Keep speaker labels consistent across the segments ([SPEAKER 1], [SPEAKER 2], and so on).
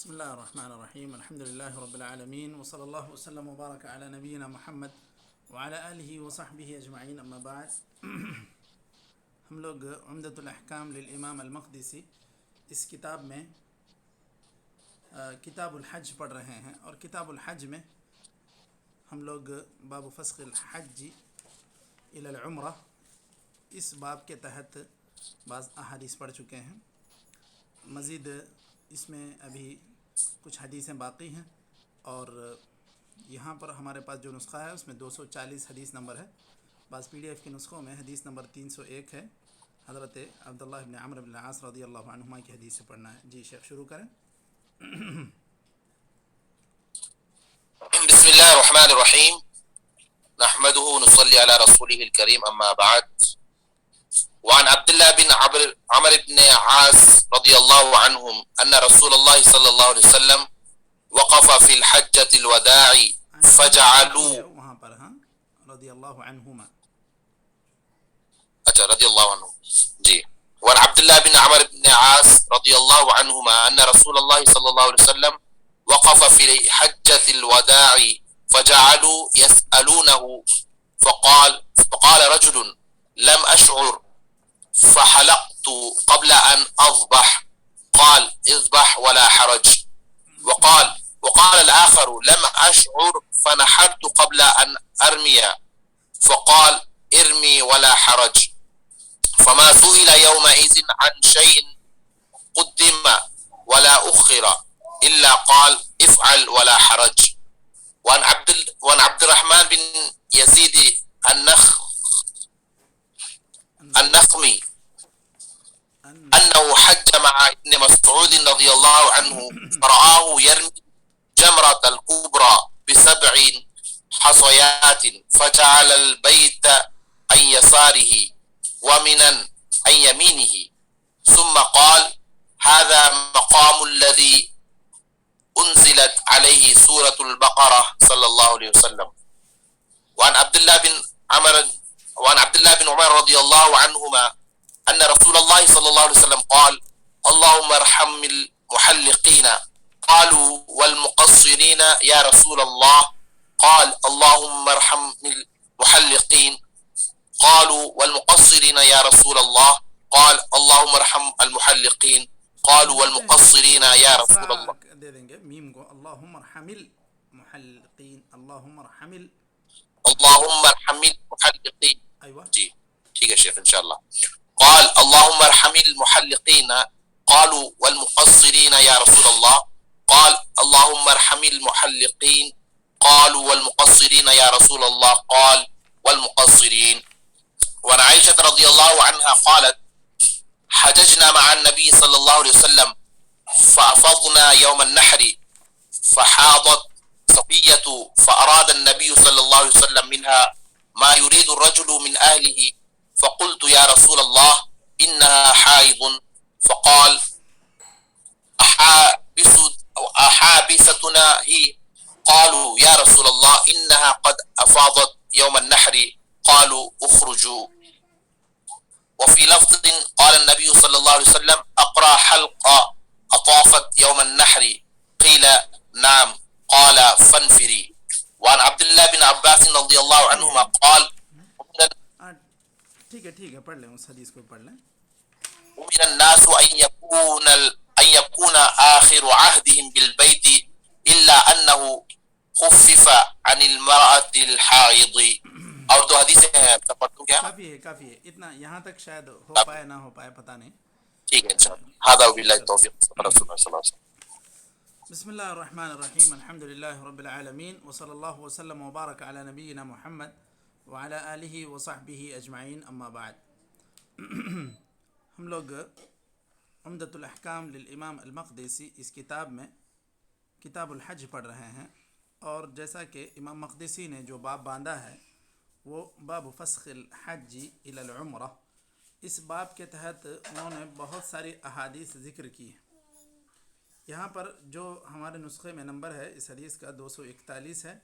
[SPEAKER 1] بسم الله الرحمن الرحيم الحمد لله رب العالمين وصلى الله وسلم وبارك على نبينا محمد وعلى آله وصحبه أجمعين أما بعد ہم لوگ عمدۃ الاحکام للامام المقدسی اس کتاب میں کتاب الحج پڑھ رہے ہیں، اور کتاب الحج میں ہم لوگ باب فسخ الحج الی العمرہ اس باب کے تحت بعض احادیث پڑھ چکے ہیں۔ مزید اس میں ابھی کچھ حدیثیں باقی ہیں، اور یہاں پر ہمارے پاس جو نسخہ ہے اس میں 240 حدیث نمبر ہے۔ بعض پی ڈی ایف کے نسخوں میں حدیث نمبر 301 ہے۔ حضرت عبداللہ بن عمرو بن العاص رضی اللہ عنہما کی حدیث سے پڑھنا ہے۔ جی شیخ شروع کریں۔
[SPEAKER 2] بسم الله الرحمن الرحيم نحمده ونصلي على رسوله الكريم أما بعد وعن عبد الله بن عمرو بن عاص رضي الله عنهم أن رسول الله صلى الله عليه وسلم وقف في الحجة الوداع فجعلوا
[SPEAKER 1] وہاں پر رضی اللہ عنہما
[SPEAKER 2] رضي الله عنه جی وعن عبد الله بن عمرو بن عاص رضي الله عنهما أن رسول الله صلى الله عليه وسلم وقف في حجة الوداع فجعلوا يسألونه فقال رجل لم أشعر فحلقت قبل أن أضبح قال اذبح ولا حرج وقال الآخر لم أشعر فنحرت قبل أن أرمي فقال ارمي ولا حرج فما سئل يومئذ عن شيء قدم ولا أخر إلا قال افعل ولا حرج وعن عبد الرحمن بن يزيد النخمي أنه حج مع ابن مسعود رضي الله عنه فرآه يرمي جمرة الكبرى ب7 حصيات فجعل البيت عن يساره ومنا عن يمينه ثم قال هذا مقام الذي أنزلت عليه سورة البقرة صلى الله عليه وسلم وعن عبد الله بن عمر رضي الله عنهما أن رسول الله صلى الله عليه وسلم قال اللهم ارحم المحلقين قالوا والمقصرين يا رسول الله قال اللهم ارحم المحلقين قالوا والمقصرين يا رسول الله قال اللهم ارحم المحلقين قالوا والمقصرين يا رسول الله
[SPEAKER 1] دے دیں گے میم کو، اللہم ارحم المحلقین، اللہم ارحم
[SPEAKER 2] اللهم ارحم المحلقين
[SPEAKER 1] ایوہ
[SPEAKER 2] جی ٹھیک ہے شیخ انشاءاللہ قال اللهم ارحم المحلقين قالوا والمقصرين يا رسول الله قال اللهم ارحم المحلقين قالوا والمقصرين يا رسول الله قال والمقصرين وعن عائشة رضي الله عنها قالت حججنا مع النبي صلى الله عليه وسلم فأفضنا يوم النحر فحاضت صفية فأراد النبي صلى الله عليه وسلم منها ما يريد الرجل من أهله فقلت يا رسول الله إنها حائض فقال أحابستنا هي قالوا يا رسول الله إنها قد أفاضت يوم النحر قالوا اخرجوا وفي لفظ قال النبي صلى الله عليه وسلم أقرأ حلقة أطافت يوم النحر قيل نعم قال فانفري وعن عبد الله بن عباس رضي الله عنهما قال
[SPEAKER 1] ٹھیک ہے پڑھ لیں، اس حدیث کو پڑھ لیں۔
[SPEAKER 2] ومن الناس أن يكون آخر عهدهم بالبيت إلا أنه خفف عن المرأة الحائض اور دو حدیثیں ہیں پڑھوں کیا؟
[SPEAKER 1] کافی ہے اتنا، یہاں تک شاید ہو پائے نہ ہو پائے پتہ نہیں۔
[SPEAKER 2] ٹھیک ہے انشاءاللہ هذا وبالله التوفيق رسول اللہ صلی اللہ علیہ وسلم
[SPEAKER 1] بسم اللہ الرحمن الرحیم الحمد للہ رب العالمین وصلی اللہ وسلم وبارک علی نبینا محمد وعلی آلہ وصحبہ اجمعین اما بعد۔ ہم لوگ عمدۃ الاحکام للامام المقدسی اس کتاب میں کتاب الحج پڑھ رہے ہیں، اور جیسا کہ امام مقدسی نے جو باب باندھا ہے وہ باب فسخ الحج الی العمرہ، اس باب کے تحت انہوں نے بہت ساری احادیث ذکر کی ہیں۔ یہاں پر جو ہمارے نسخے میں نمبر ہے اس حدیث کا 241 ہے،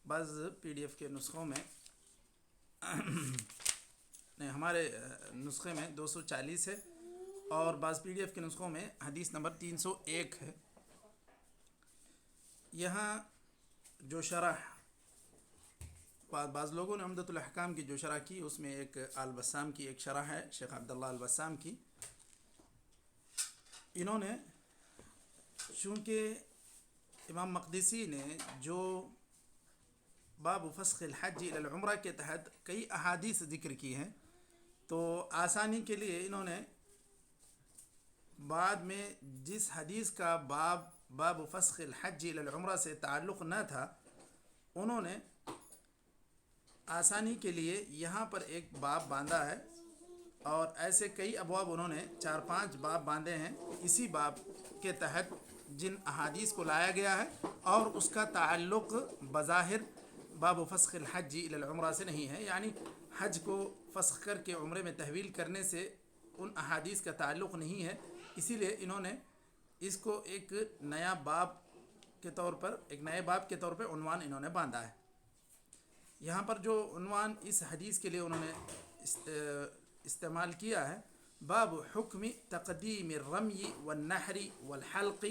[SPEAKER 1] بعض پی ڈی ایف کے نسخوں میں نہیں، ہمارے نسخے میں 240 ہے، اور بعض پی ڈی ایف کے نسخوں میں حدیث نمبر 301 ہے۔ یہاں جو شرح بعض لوگوں نے عمدۃ الاحکام کی جو شرح کی اس میں ایک البسام کی ایک شرح ہے شیخ عبداللہ البسام کی. انہوں نے چونکہ امام مقدسی نے جو باب فسخ الحج الی العمرہ کے تحت کئی احادیث ذکر کی ہیں تو آسانی کے لیے انہوں نے بعد میں جس حدیث کا باب فسخ الحج الی العمرہ سے تعلق نہ تھا انہوں نے آسانی کے لیے یہاں پر ایک باب باندھا ہے اور ایسے کئی ابواب انہوں نے 4-5 باب باندھے ہیں اسی باب کے تحت جن احادیث کو لایا گیا ہے اور اس کا تعلق بظاہر باب فسخ الحج الی العمرہ سے نہیں ہے، یعنی حج کو فسخ کر کے عمرے میں تحویل کرنے سے ان احادیث کا تعلق نہیں ہے. اسی لیے انہوں نے اس کو ایک نیا باب کے طور پر ایک نئے باب کے طور پہ عنوان انہوں نے باندھا ہے. یہاں پر جو عنوان اس حدیث کے لیے انہوں نے استعمال کیا ہے باب حکم تقدیم الرمی والنحر والحلق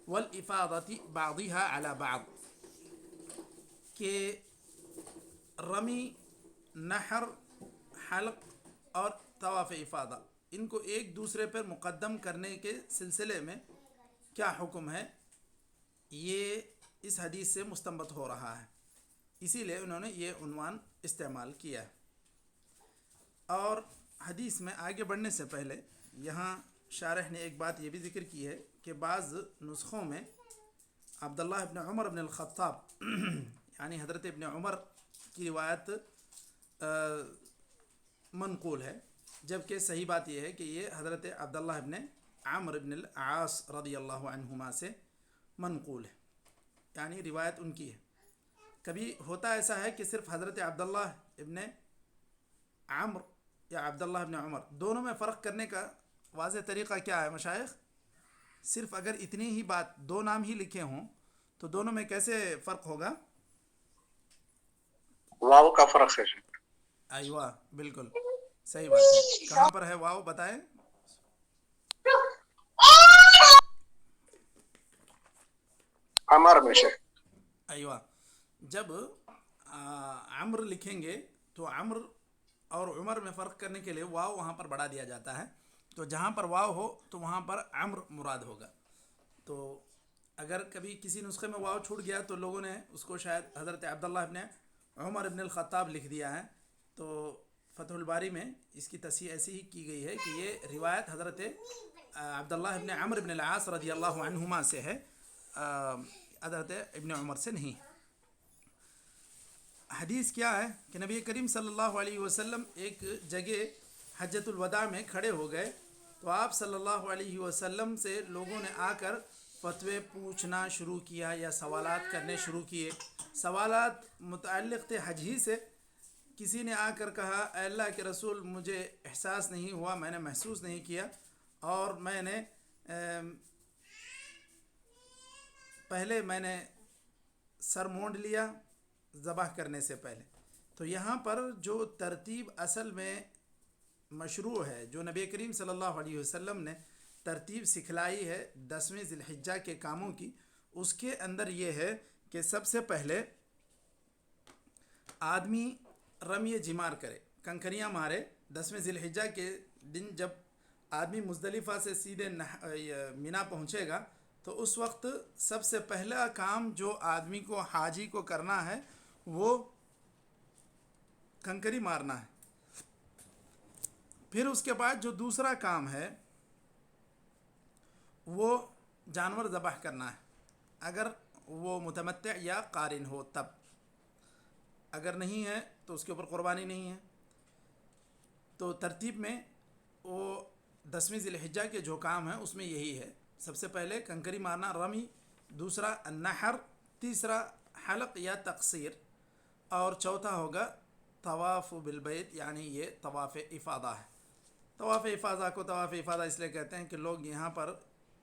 [SPEAKER 1] والافاضۃ بعضها علی بعض، کہ رمی، نحر، حلق اور طواف افاضہ ان کو ایک دوسرے پر مقدم کرنے کے سلسلے میں کیا حکم ہے، یہ اس حدیث سے مستنبط ہو رہا ہے. اسی لیے انہوں نے یہ عنوان استعمال کیا ہے. اور حدیث میں آگے بڑھنے سے پہلے یہاں شارح نے ایک بات یہ بھی ذکر کی ہے کہ بعض نسخوں میں عبداللہ ابن عمر ابن الخطاب یعنی حضرت ابن عمر کی روایت منقول ہے، جبکہ صحیح بات یہ ہے کہ یہ حضرت عبداللہ ابن عمرو ابن العاص رضی اللہ عنہما سے منقول ہے، یعنی روایت ان کی ہے. کبھی ہوتا ایسا ہے کہ صرف حضرت عبداللہ ابن عمرو یا عبداللہ ابن عمر دونوں میں فرق کرنے کا واضح طریقہ کیا ہے مشائخ؟ صرف اگر اتنی ہی بات دو نام ہی لکھے ہوں تو دونوں میں کیسے فرق ہوگا؟
[SPEAKER 3] واو کا فرق ہے.
[SPEAKER 1] ایوہ بالکل صحیح بات ہے. کہاں پر ہے واو بتائیں؟
[SPEAKER 3] عمر میں سے.
[SPEAKER 1] ایوہ جب عمر لکھیں گے تو عمر اور عمر میں فرق کرنے کے لیے واو وہاں پر بڑھا دیا جاتا ہے، تو جہاں پر واو ہو تو وہاں پر عمر مراد ہوگا. تو اگر کبھی کسی نسخے میں واو چھوٹ گیا تو لوگوں نے اس کو شاید حضرت عبداللہ ابن عمر ابن الخطاب لکھ دیا ہے. تو فتح الباری میں اس کی تصحیح ایسی ہی کی گئی ہے کہ یہ روایت حضرت عبداللہ ابن عمرو ابن العاص رضی اللہ عنہما سے ہے، حضرت ابن عمر سے نہیں. حدیث کیا ہے کہ نبی کریم صلی اللہ علیہ وسلم ایک جگہ حجۃ الوداع میں کھڑے ہو گئے تو آپ صلی اللہ علیہ وسلم سے لوگوں نے آ کر فتوے پوچھنا شروع کیا یا سوالات کرنے شروع کیے. سوالات متعلق تھے حج ہی سے. کسی نے آ کر کہا اے اللہ کے رسول مجھے احساس نہیں ہوا، میں نے محسوس نہیں کیا اور میں نے پہلے میں نے سر مونڈ لیا ذبح کرنے سے پہلے. تو یہاں پر جو ترتیب اصل میں مشروع ہے، جو نبی کریم صلی اللہ علیہ وسلم نے ترتیب سکھلائی ہے 10ویں ذی الحجہ کے کاموں کی، اس کے اندر یہ ہے کہ سب سے پہلے آدمی رمی جمار کرے، کنکریاں مارے. 10ویں ذی الحجہ کے دن جب آدمی مزدلفہ سے سیدھے مینا پہنچے گا تو اس وقت سب سے پہلا کام جو آدمی کو حاجی کو کرنا ہے وہ کنکری مارنا ہے. پھر اس کے بعد جو دوسرا کام ہے وہ جانور ذبح کرنا ہے، اگر وہ متمتع یا قارن ہو تب. اگر نہیں ہے تو اس کے اوپر قربانی نہیں ہے. تو ترتیب میں وہ 10ویں ذی الحجہ کے جو کام ہیں اس میں یہی ہے، سب سے پہلے کنکری مارنا رمی، دوسرا النحر، تیسرا حلق یا تقصیر، اور چوتھا ہوگا طواف بالبیت، یعنی یہ طواف افاضہ ہے. طواف افاضہ کو طواف افاضہ اس لیے کہتے ہیں کہ لوگ یہاں پر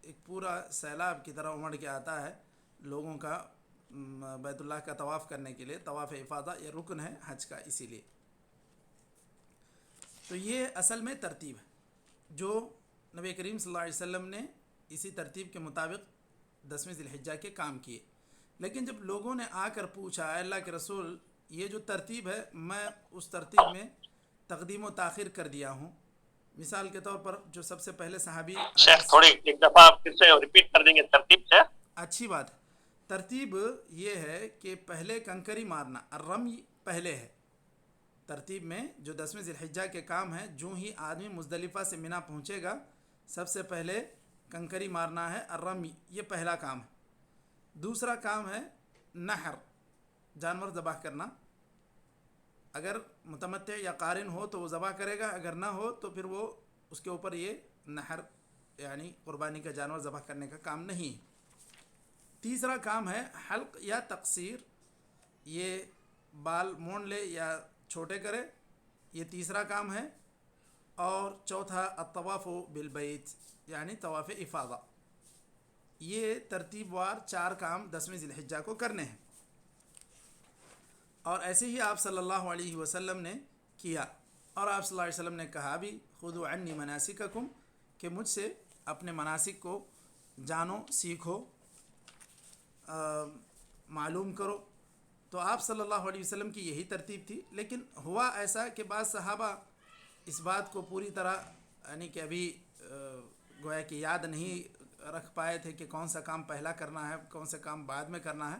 [SPEAKER 1] ایک پورا سیلاب کی طرح امڑ کے آتا ہے لوگوں کا بیت اللہ کا طواف کرنے کے لیے. طواف افاضہ یہ رکن ہے حج کا، اسی لیے. تو یہ اصل میں ترتیب ہے جو نبی کریم صلی اللہ علیہ وسلم نے اسی ترتیب کے مطابق 10ویں ذی الحجہ کے کام کیے. لیکن جب لوگوں نے آ کر پوچھا اے اللہ کے رسول یہ جو ترتیب ہے میں اس ترتیب میں تقدیم و تاخیر کر دیا ہوں. مثال کے طور پر جو سب سے پہلے صحابی
[SPEAKER 4] شیخ تھوڑی ایک دفعہ آپ پھر سے ریپیٹ کر دیں گے ترتیب سے.
[SPEAKER 1] اچھی بات ہے. ترتیب یہ ہے کہ پہلے کنکری مارنا، الرمی پہلے ہے ترتیب میں. جو 10ویں ذی الحجہ کے کام ہیں، جو ہی آدمی مزدلفہ سے منی پہنچے گا سب سے پہلے کنکری مارنا ہے، الرمی، یہ پہلا کام ہے. دوسرا کام ہے نحر، جانور ذبح کرنا. اگر متمتع یا قارن ہو تو وہ ذبح کرے گا، اگر نہ ہو تو پھر وہ اس کے اوپر یہ نحر یعنی قربانی کا جانور ذبح کرنے کا کام نہیں. تیسرا کام ہے حلق یا تقصیر، یہ بال مونڈ لے یا چھوٹے کرے، یہ تیسرا کام ہے. اور چوتھا الطواف بالبیت یعنی طواف افاضہ. یہ ترتیب وار 4 کام 10ویں ذی الحجہ کو کرنے ہیں. اور ایسے ہی آپ صلی اللہ علیہ وسلم نے کیا، اور آپ صلی اللہ علیہ وسلم نے کہا بھی خذوا عنی مناسککم، کہ مجھ سے اپنے مناسک کو جانو، سیکھو، معلوم کرو. تو آپ صلی اللہ علیہ وسلم کی یہی ترتیب تھی. لیکن ہوا ایسا کہ بعض صحابہ اس بات کو پوری طرح یعنی کہ ابھی گویا کہ یاد نہیں رکھ پائے تھے کہ کون سا کام پہلا کرنا ہے، کون سا کام بعد میں کرنا ہے.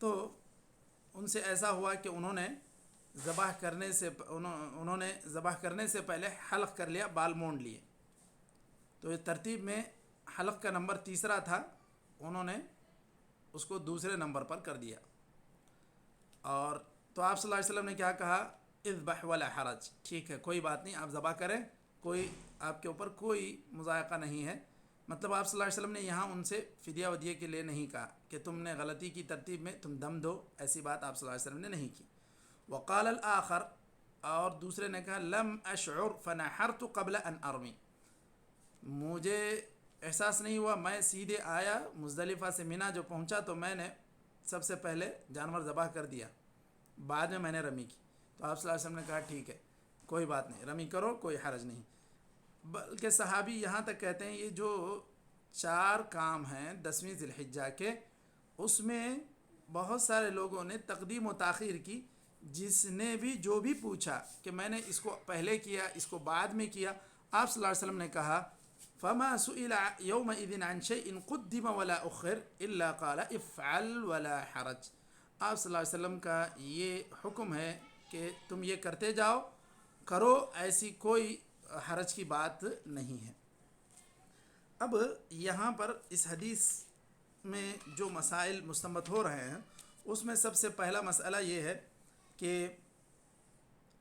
[SPEAKER 1] تو ان سے ایسا ہوا کہ انہوں نے ذبح کرنے سے پہلے حلق کر لیا، بال مونڈ لیے. تو یہ ترتیب میں حلق کا نمبر تیسرا تھا، انہوں نے اس کو دوسرے نمبر پر کر دیا. اور تو آپ صلی اللہ علیہ وسلم نے کیا کہا، اذبح ولا حرج، ٹھیک ہے کوئی بات نہیں، آپ ذبح کریں، کوئی آپ کے اوپر کوئی مضائقہ نہیں ہے. مطلب آپ صلی اللہ علیہ وسلم نے یہاں ان سے فدیہ ودیہ کے لیے نہیں کہا کہ تم نے غلطی کی ترتیب میں تم دم دو، ایسی بات آپ صلی اللہ علیہ وسلم نے نہیں کی. وقال الآخر، اور دوسرے نے کہا لم اشعر فنحرت قبل ان ارمی، مجھے احساس نہیں ہوا، میں سیدھے آیا مزدلفہ سے منی جو پہنچا تو میں نے سب سے پہلے جانور ذبح کر دیا، بعد میں نے رمی کی. تو آپ صلی اللہ علیہ وسلم نے کہا ٹھیک ہے کوئی بات نہیں، رمی کرو، کوئی حرج نہیں. بلکہ صحابی یہاں تک کہتے ہیں یہ جو 4 کام ہیں 10ویں ذی الحجہ کے، اس میں بہت سارے لوگوں نے تقدیم و تاخیر کی. جس نے بھی جو بھی پوچھا کہ میں نے اس کو پہلے کیا، اس کو بعد میں کیا، آپ صلی اللہ علیہ وسلم نے کہا فما سئل يومئذ عن شيء قدم ولا اخر الا قال افعل ولا حرج. آپ صلی اللہ علیہ وسلم کا یہ حکم ہے کہ تم یہ کرتے جاؤ، کرو، ایسی کوئی حرج کی بات نہیں ہے. اب یہاں پر اس حدیث میں جو مسائل مستنبط ہو رہے ہیں اس میں سب سے پہلا مسئلہ یہ ہے کہ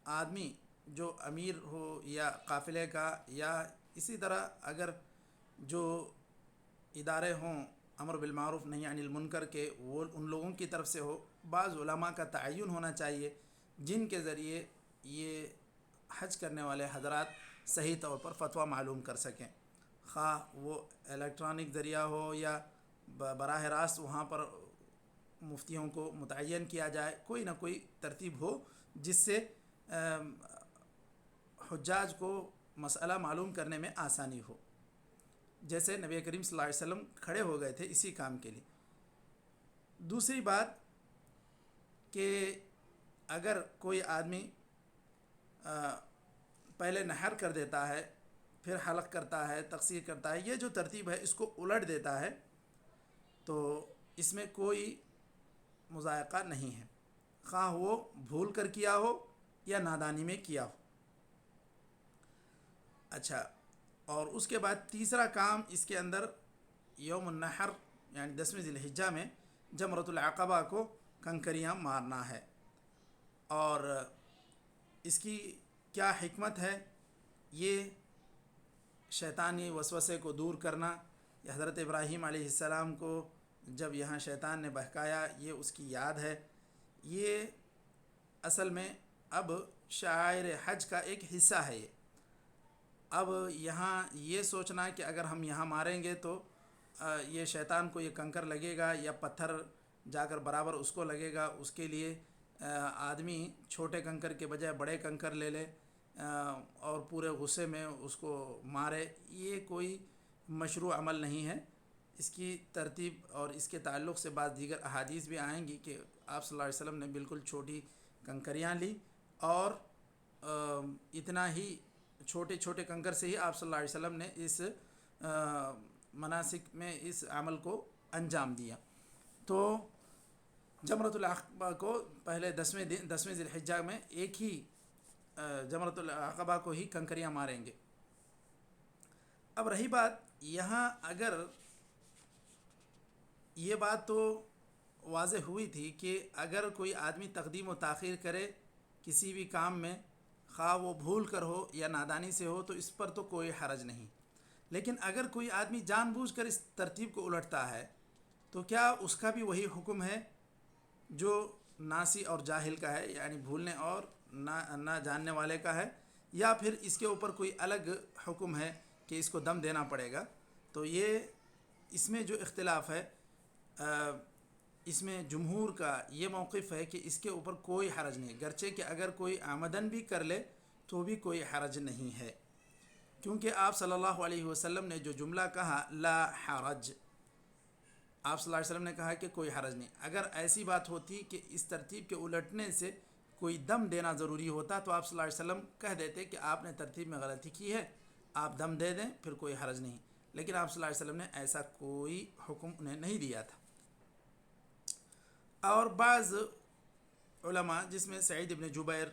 [SPEAKER 1] آدمی جو امیر ہو یا قافلے کا، یا اسی طرح اگر جو ادارے ہوں امر بالمعروف نہی عن المنکر کے، وہ ان لوگوں کی طرف سے ہو، بعض علماء کا تعین ہونا چاہیے جن کے ذریعے یہ حج کرنے والے حضرات صحیح طور پر فتویٰ معلوم کر سکیں. خواہ وہ الیکٹرانک ذریعہ ہو یا براہ راست وہاں پر مفتیوں کو متعین کیا جائے، کوئی نہ کوئی ترتیب ہو جس سے حجاج کو مسئلہ معلوم کرنے میں آسانی ہو. جیسے نبی کریم صلی اللہ علیہ وسلم کھڑے ہو گئے تھے اسی کام کے لیے. دوسری بات کہ اگر کوئی آدمی پہلے نحر کر دیتا ہے، پھر حلق کرتا ہے، تقصیر کرتا ہے، یہ جو ترتیب ہے اس کو الٹ دیتا ہے تو اس میں کوئی مضائقہ نہیں ہے، خواہ وہ بھول کر کیا ہو یا نادانی میں کیا ہو. اچھا، اور اس کے بعد تیسرا کام اس کے اندر یوم النحر یعنی 10ویں ذی الحجہ میں جمرۃ العقبہ کو کنکریاں مارنا ہے. اور اس کی کیا حکمت ہے، یہ شیطانی وسوسے کو دور کرنا. یہ حضرت ابراہیم علیہ السلام کو جب یہاں شیطان نے بہکایا، یہ اس کی یاد ہے. یہ اصل میں اب شعائر حج کا ایک حصہ ہے. یہ اب یہاں یہ سوچنا کہ اگر ہم یہاں ماریں گے تو یہ شیطان کو یہ کنکر لگے گا یا پتھر جا کر برابر اس کو لگے گا، اس کے لیے آدمی چھوٹے کنکر کے بجائے بڑے کنکر لے لے اور پورے غصے میں اس کو مارے، یہ کوئی مشروع عمل نہیں ہے. اس کی ترتیب اور اس کے تعلق سے بعض دیگر احادیث بھی آئیں گی کہ آپ صلی اللہ علیہ وسلم نے بالکل چھوٹی کنکریاں لی اور اتنا ہی چھوٹے چھوٹے کنکر سے ہی آپ صلی اللہ علیہ وسلم نے اس مناسک میں اس عمل کو انجام دیا. تو جمرۃ العقبہ کو پہلے 10ویں ذی الحجہ میں ایک ہی جمرۃ العقبہ کو ہی کنکریاں ماریں گے. اب رہی بات یہاں، اگر یہ بات تو واضح ہوئی تھی کہ اگر کوئی آدمی تقدیم و تاخیر کرے کسی بھی کام میں، خواہ وہ بھول کر ہو یا نادانی سے ہو، تو اس پر تو کوئی حرج نہیں. لیکن اگر کوئی آدمی جان بوجھ کر اس ترتیب کو الٹتا ہے تو کیا اس کا بھی وہی حکم ہے جو ناسی اور جاہل کا ہے، یعنی بھولنے اور نہ جاننے والے کا ہے، یا پھر اس کے اوپر کوئی الگ حکم ہے کہ اس کو دم دینا پڑے گا؟ تو یہ اس میں جو اختلاف ہے، اس میں جمہور کا یہ موقف ہے کہ اس کے اوپر کوئی حرج نہیں، گرچہ کہ اگر کوئی آمدن بھی کر لے تو بھی کوئی حرج نہیں ہے، کیونکہ آپ صلی اللہ علیہ وسلم نے جو جملہ کہا لا حرج، آپ صلی اللہ علیہ وسلم نے کہا کہ کوئی حرج نہیں. اگر ایسی بات ہوتی کہ اس ترتیب کے الٹنے سے کوئی دم دینا ضروری ہوتا تو آپ صلی اللہ علیہ وسلم کہہ دیتے کہ آپ نے ترتیب میں غلطی کی ہے، آپ دم دے دیں، پھر کوئی حرج نہیں. لیکن آپ صلی اللہ علیہ وسلم نے ایسا کوئی حکم انہیں نہیں دیا تھا. اور بعض علماء جس میں سعید ابن جبیر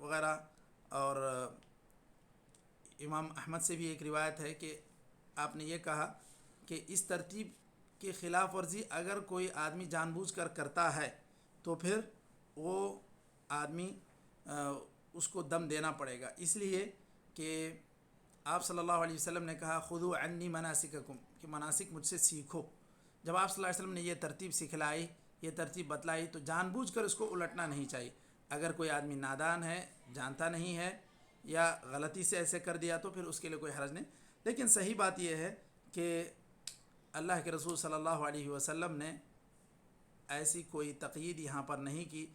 [SPEAKER 1] وغیرہ اور امام احمد سے بھی ایک روایت ہے کہ آپ نے یہ کہا کہ اس ترتیب کی خلاف ورزی اگر کوئی آدمی جان بوجھ کر کرتا ہے تو پھر وہ آدمی اس کو دم دینا پڑے گا، اس لیے کہ آپ صلی اللہ علیہ وسلم نے کہا خذوا عنی مناسککم، کہ مناسک مجھ سے سیکھو. جب آپ صلی اللہ علیہ وسلم نے یہ ترتیب سکھلائی، یہ ترتیب بتلائی، تو جان بوجھ کر اس کو الٹنا نہیں چاہیے. اگر کوئی آدمی نادان ہے، جانتا نہیں ہے یا غلطی سے ایسے کر دیا تو پھر اس کے لیے کوئی حرج نہیں. لیکن صحیح بات یہ ہے کہ اللہ کے رسول صلی اللہ علیہ وسلم نے ایسی کوئی تقیید یہاں پر نہیں کی.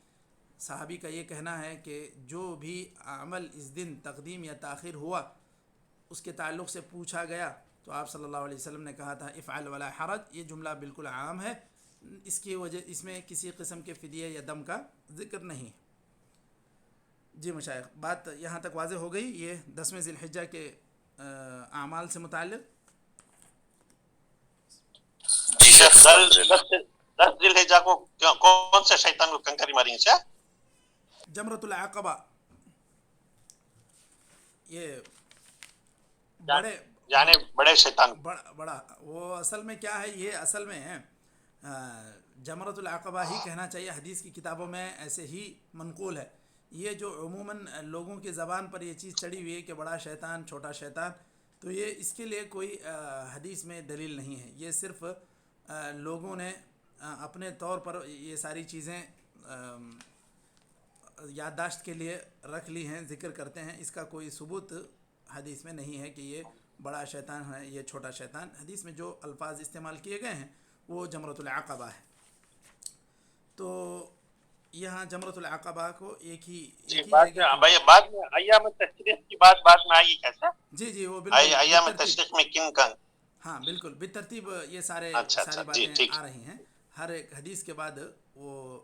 [SPEAKER 1] صحابی کا یہ کہنا ہے کہ جو بھی عمل اس دن تقدیم یا تاخیر ہوا اس کے تعلق سے پوچھا گیا تو آپ صلی اللہ علیہ وسلم نے کہا تھا افعل ولا حرج. یہ جملہ بالکل عام ہے، اس کی وجہ اس میں کسی قسم کے فدیے یا دم کا ذکر نہیں ہے. جی مشائخ، بات یہاں تک واضح ہو گئی یہ 10ویں ذی الحجہ کے اعمال سے متعلق.
[SPEAKER 2] جی شیخ
[SPEAKER 4] دس ذی الحجہ کو کون سے شیطان کو کنکری ماریں گے؟
[SPEAKER 1] جمرۃ العقبہ، یہ
[SPEAKER 4] بڑے شیطان
[SPEAKER 1] بڑا وہ اصل میں کیا ہے، یہ اصل میں جمرۃ العقبہ ہی کہنا چاہیے. حدیث کی کتابوں میں ایسے ہی منقول ہے. یہ جو عموماً لوگوں کی زبان پر یہ چیز چڑھی ہوئی ہے کہ بڑا شیطان چھوٹا شیطان، تو یہ اس کے لیے کوئی حدیث میں دلیل نہیں ہے. یہ صرف لوگوں نے اپنے طور پر یہ ساری چیزیں یادداشت کے لیے رکھ لی ہیں، ذکر کرتے ہیں. اس کا کوئی ثبوت حدیث میں نہیں ہے کہ یہ بڑا شیطان ہے، یہ چھوٹا شیطان. حدیث میں جو الفاظ استعمال کیے گئے ہیں وہ جمرۃ العقبہ ہے. تو یہاں جمرۃ العقبہ کو ایک ہی جگہ
[SPEAKER 4] بھائی بعد میں ایام تشریق کی بات بعد میں آئی کیسے؟
[SPEAKER 1] جی وہ بالکل
[SPEAKER 4] ایام تشریق میں کن کا؟
[SPEAKER 1] ہاں بالکل بالترتیب یہ ساری
[SPEAKER 4] باتیں
[SPEAKER 1] آ رہی ہیں. ہر ایک حدیث کے بعد وہ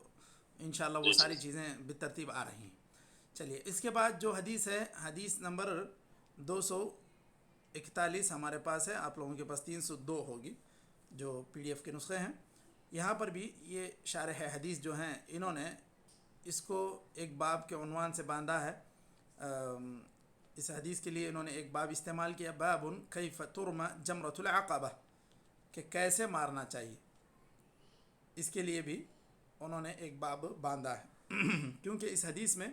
[SPEAKER 1] انشاءاللہ وہ ساری چیزیں بالترتیب آ رہی ہیں. چلیے اس کے بعد جو حدیث ہے، حدیث نمبر 241 ہمارے پاس ہے. آپ لوگوں کے پاس 302 ہوگی جو PDF کے نسخے ہیں. یہاں پر بھی یہ شارح حدیث جو ہیں انہوں نے اس کو ایک باب کے عنوان سے باندھا ہے. اس حدیث کے لیے انہوں نے ایک باب استعمال کیا، باب کیف ترمی جمرۃ العقبہ، کہ کیسے مارنا چاہیے. اس کے لیے بھی انہوں نے ایک باب باندھا ہے کیونکہ اس حدیث میں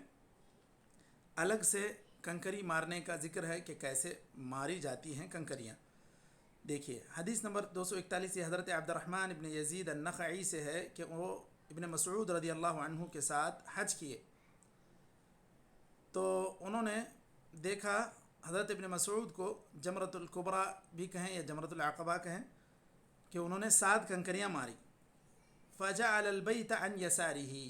[SPEAKER 1] الگ سے کنکری مارنے کا ذکر ہے کہ کیسے ماری جاتی ہیں کنکریاں. دیکھیے حدیث نمبر 241 یہ حضرت عبد الرحمن ابن یزید النخعی سے ہے کہ وہ ابن مسعود رضی اللہ عنہ کے ساتھ حج کیے تو انہوں نے دیکھا حضرت ابن مسعود کو جمرۃ الکبریٰ بھی کہیں یا جمرۃ العقبہ کہیں کہ انہوں نے 7 کنکریاں ماری. فجعل البیت عن یسارہ،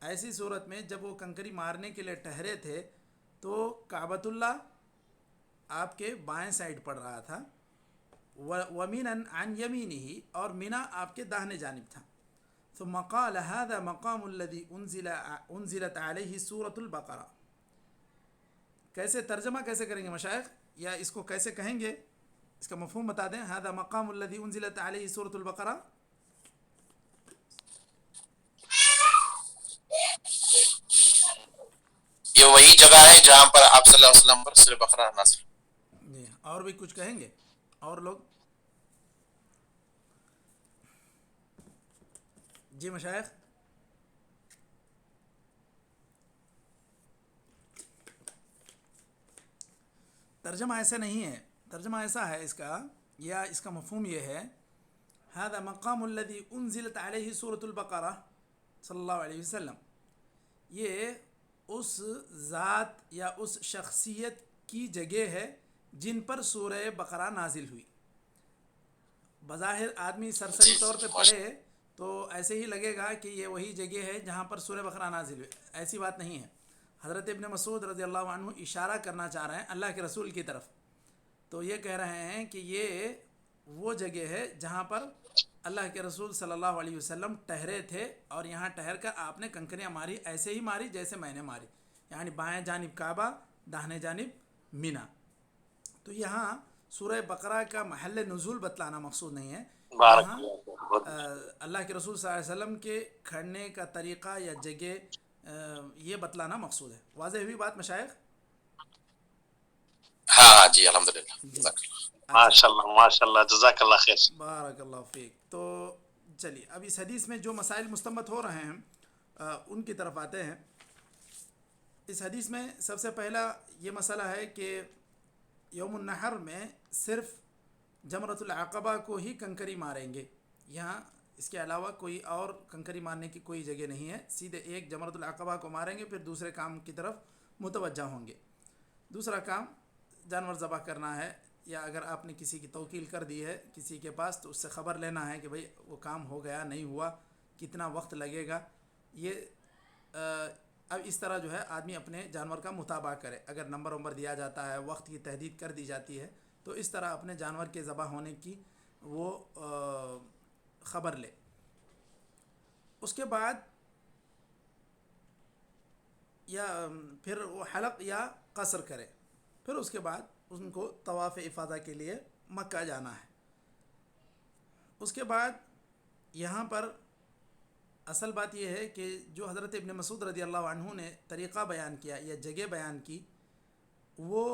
[SPEAKER 1] ایسی صورت میں جب وہ کنکری مارنے کے لیے ٹھہرے تھے تو کعبۃ اللہ آپ کے بائیں سائڈ پڑ رہا تھا ومنن عن یمینہ، اور مینا آپ کے داہنے جانب تھا. ثم قال هذا مقام الذي انزلت علیہ سورۃ البقرہ. کیسے ترجمہ کیسے کریں گے مشائخ، یا اس کو کیسے کہیں گے، اس کا مفہوم بتا دیں. هذا مقام الذي انزلت علیہ سورۃ البقرہ.
[SPEAKER 2] یہ وہی جگہ ہے جہاں پر آپ صلی اللہ علیہ وسلم پر سورہ بقرہ نازل.
[SPEAKER 1] جی اور بھی کچھ کہیں گے اور لوگ؟ جی مشائخ. ترجمہ ایسا نہیں ہے، ترجمہ ایسا ہے اس کا، یا اس کا مفہوم یہ ہے هذا مقام الذي انزلت علیہ سورۃ البقرہ صلی اللہ علیہ وسلم. یہ اس ذات یا اس شخصیت کی جگہ ہے جن پر سورہ بقرہ نازل ہوئی. بظاہر آدمی سرسری طور پہ پڑھے تو ایسے ہی لگے گا کہ یہ وہی جگہ ہے جہاں پر سورہ بقرہ نازل ہوئی. ایسی بات نہیں ہے. حضرت ابن مسعود رضی اللہ عنہ اشارہ کرنا چاہ رہے ہیں اللہ کے رسول کی طرف، تو یہ کہہ رہے ہیں کہ یہ وہ جگہ ہے جہاں پر اللہ کے رسول صلی اللہ علیہ وسلم ٹھہرے تھے، اور یہاں ٹھہر کر آپ نے کنکریاں ماری، ایسے ہی ماری جیسے میں نے ماری، یعنی بائیں جانب کعبہ، داہنے جانب مینا. تو یہاں سورہ بقرہ کا محل نزول بتلانا مقصود نہیں ہے، یہاں اللہ کے رسول صلی اللہ علیہ وسلم کے کھڑنے کا طریقہ یا جگہ یہ بتلانا مقصود ہے. واضح ہوئی بات مشائخ؟
[SPEAKER 2] ہاں جی الحمدللہ.
[SPEAKER 4] ماشاء اللہ ماشاء اللہ، جزاک اللہ خیر.
[SPEAKER 1] بارک اللہ فیک. تو چلیے اب اس حدیث میں جو مسائل مستنبط ہو رہے ہیں ان کی طرف آتے ہیں. اس حدیث میں سب سے پہلا یہ مسئلہ ہے کہ یوم النحر میں صرف جمرۃ العقبہ کو ہی کنکری ماریں گے، یہاں اس کے علاوہ کوئی اور کنکری مارنے کی کوئی جگہ نہیں ہے. سیدھے ایک جمرۃ العقبہ کو ماریں گے، پھر دوسرے کام کی طرف متوجہ ہوں گے. دوسرا کام جانور ذبح کرنا ہے، یا اگر آپ نے کسی کی توکیل کر دی ہے کسی کے پاس تو اس سے خبر لینا ہے کہ بھئی وہ کام ہو گیا نہیں ہوا، کتنا وقت لگے گا. یہ اب اس طرح جو ہے آدمی اپنے جانور کا مطالبہ کرے. اگر نمبر دیا جاتا ہے، وقت کی تحدید کر دی جاتی ہے، تو اس طرح اپنے جانور کے ذبح ہونے کی وہ خبر لے. اس کے بعد یا پھر وہ حلق یا قصر کرے. پھر اس کے بعد ان کو طواف افاضہ کے لیے مکہ جانا ہے. اس کے بعد یہاں پر اصل بات یہ ہے کہ جو حضرت ابن مسعود رضی اللہ عنہ نے طریقہ بیان کیا یا جگہ بیان کی، وہ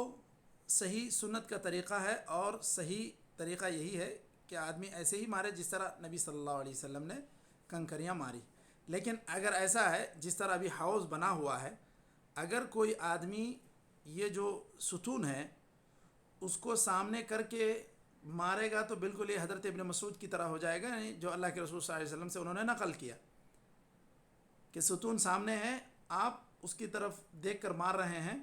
[SPEAKER 1] صحیح سنت کا طریقہ ہے، اور صحیح طریقہ یہی ہے کہ آدمی ایسے ہی مارے جس طرح نبی صلی اللہ علیہ وسلم نے کنکریاں ماری. لیکن اگر ایسا ہے جس طرح ابھی ہاؤس بنا ہوا ہے، اگر کوئی آدمی یہ جو ستون ہے اس کو سامنے کر کے مارے گا تو بالکل یہ حضرت ابن مسعود کی طرح ہو جائے گا، یعنی جو اللہ کے رسول صلی اللہ علیہ وسلم سے انہوں نے نقل کیا کہ ستون سامنے ہے، آپ اس کی طرف دیکھ کر مار رہے ہیں،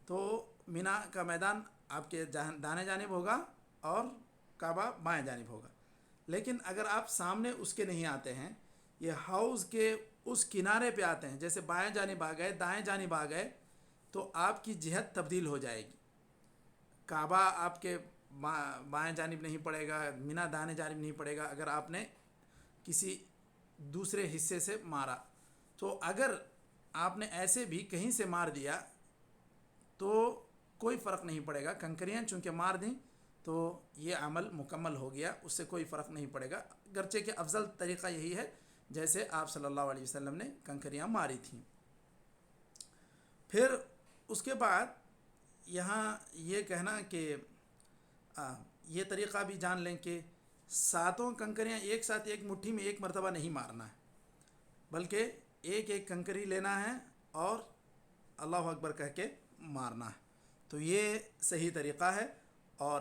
[SPEAKER 1] تو مینا کا میدان آپ کے دانے جانب ہوگا اور کعبہ بائیں جانب ہوگا. لیکن اگر آپ سامنے اس کے نہیں آتے ہیں، یہ ہاؤس کے اس کنارے پہ آتے ہیں، جیسے بائیں جانب آ گئے، دائیں جانب آ گئے، تو آپ کی جہت تبدیل ہو جائے گی. کعبہ آپ کے بائیں جانب نہیں پڑے گا، مینا دانے جانب نہیں پڑے گا اگر آپ نے کسی دوسرے حصے سے مارا. تو اگر آپ نے ایسے بھی کہیں سے مار دیا تو کوئی فرق نہیں پڑے گا، کنکریاں چونکہ مار دیں تو یہ عمل مکمل ہو گیا، اس سے کوئی فرق نہیں پڑے گا، گرچہ کہ افضل طریقہ یہی ہے جیسے آپ صلی اللہ علیہ وسلم نے کنکریاں ماری تھیں. پھر اس کے بعد یہاں یہ کہنا کہ یہ طریقہ بھی جان لیں کہ ساتوں کنکریاں ایک ساتھ ایک مٹھی میں ایک مرتبہ نہیں مارنا ہے، بلکہ ایک ایک کنکری لینا ہے اور اللہ اکبر کہہ کے مارنا ہے. تو یہ صحیح طریقہ ہے، اور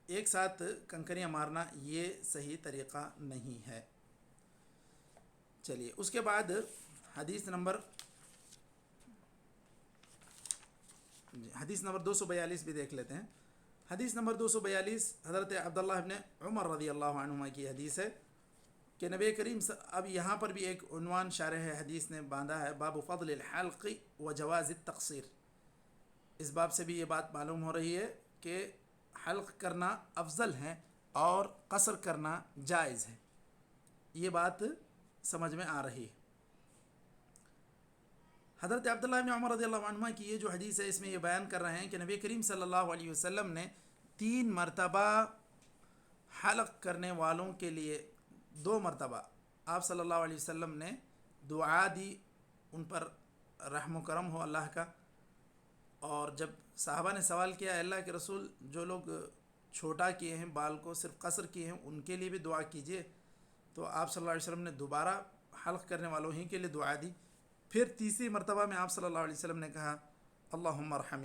[SPEAKER 1] ایک ساتھ کنکریاں مارنا یہ صحیح طریقہ نہیں ہے. چلیے اس کے بعد حدیث نمبر 242 بھی دیکھ لیتے ہیں. حدیث نمبر 242 حضرت عبداللہ ابن عمر رضی اللہ عنہما کی حدیث ہے کہ نبی کریم اب یہاں پر بھی ایک عنوان شارح حدیث نے باندھا ہے، باب فضل الحلق و جواز التقصیر. اس باب سے بھی یہ بات معلوم ہو رہی ہے کہ حلق کرنا افضل ہے اور قصر کرنا جائز ہے. یہ بات سمجھ میں آ رہی ہے. حضرت عبداللہ بن عمر رضی اللہ عنہ کی یہ جو حدیث ہے اس میں یہ بیان کر رہے ہیں کہ نبی کریم صلی اللہ علیہ وسلم نے 3 مرتبہ حلق کرنے والوں کے لیے 2 مرتبہ آپ صلی اللہ علیہ وسلم نے دعا دی، ان پر رحم و کرم ہو اللہ کا. اور جب صحابہ نے سوال کیا اللہ کے رسول جو لوگ چھوٹا کیے ہیں بال کو صرف قصر کیے ہیں ان کے لیے بھی دعا کیجیے، تو آپ صلی اللہ علیہ وسلم نے دوبارہ حلق کرنے والوں ہی کے لیے دعا دی. پھر تیسری مرتبہ میں آپ صلی اللہ علیہ وسلم نے کہا اللہم ارحم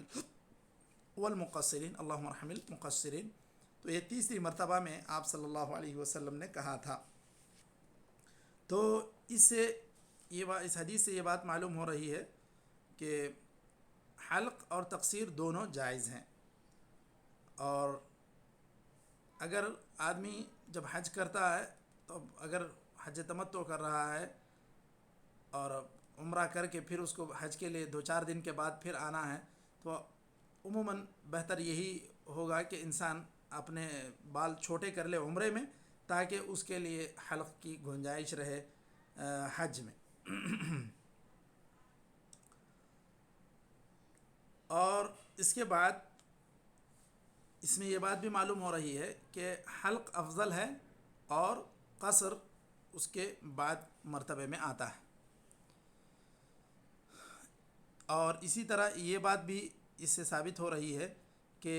[SPEAKER 1] والمقصرین، اللہم ارحم المقصرین. تو یہ تیسری مرتبہ میں آپ صلی اللہ علیہ وسلم نے کہا تھا. تو اس حدیث سے یہ بات معلوم ہو رہی ہے کہ حلق اور تقصیر دونوں جائز ہیں. اور اگر آدمی جب حج کرتا ہے تو اگر حج تمتع کر رہا ہے اور عمرہ کر کے پھر اس کو حج کے لیے 2-4 دن کے بعد پھر آنا ہے تو عموماً بہتر یہی ہوگا کہ انسان اپنے بال چھوٹے کر لے عمرے میں تاکہ اس کے لیے حلق کی گنجائش رہے حج میں. اور اس کے بعد اس میں یہ بات بھی معلوم ہو رہی ہے کہ حلق افضل ہے اور قصر اس کے بعد مرتبے میں آتا ہے. اور اسی طرح یہ بات بھی اس سے ثابت ہو رہی ہے کہ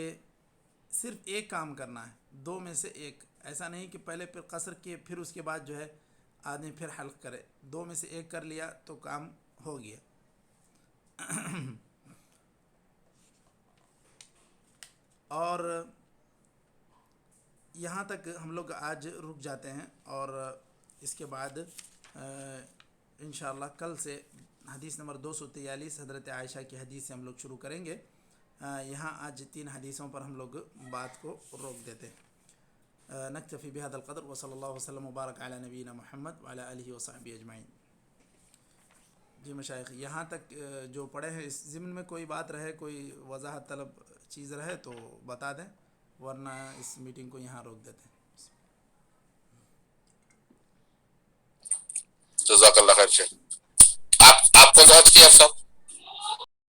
[SPEAKER 1] صرف ایک کام کرنا ہے، 2 میں سے ایک. ایسا نہیں کہ پہلے پھر قصر کیے پھر اس کے بعد جو ہے آدمی پھر حلق کرے. 2 میں سے ایک کر لیا تو کام ہو گیا. اور یہاں تک ہم لوگ آج رک جاتے ہیں اور اس کے بعد انشاءاللہ کل سے حدیث نمبر 243 حضرت عائشہ کی حدیث سے ہم لوگ شروع کریں گے. یہاں آج 3 حدیثوں پر ہم لوگ بات کو روک دیتے ہیں. نکتفی بہذا القدر وصلی اللہ وسلم وبارک علی نبینا محمد وعلی آلہ وصحبہ اجمعین. جی مشائخ یہاں تک جو پڑھے ہیں اس ضمن میں کوئی بات رہے، کوئی وضاحت طلب چیز رہے تو بتا دیں ورنہ اس میٹنگ کو یہاں روک دیتے ہیں.
[SPEAKER 2] جزاک اللہ خیر. آپ کون سا حج کیا صاحب؟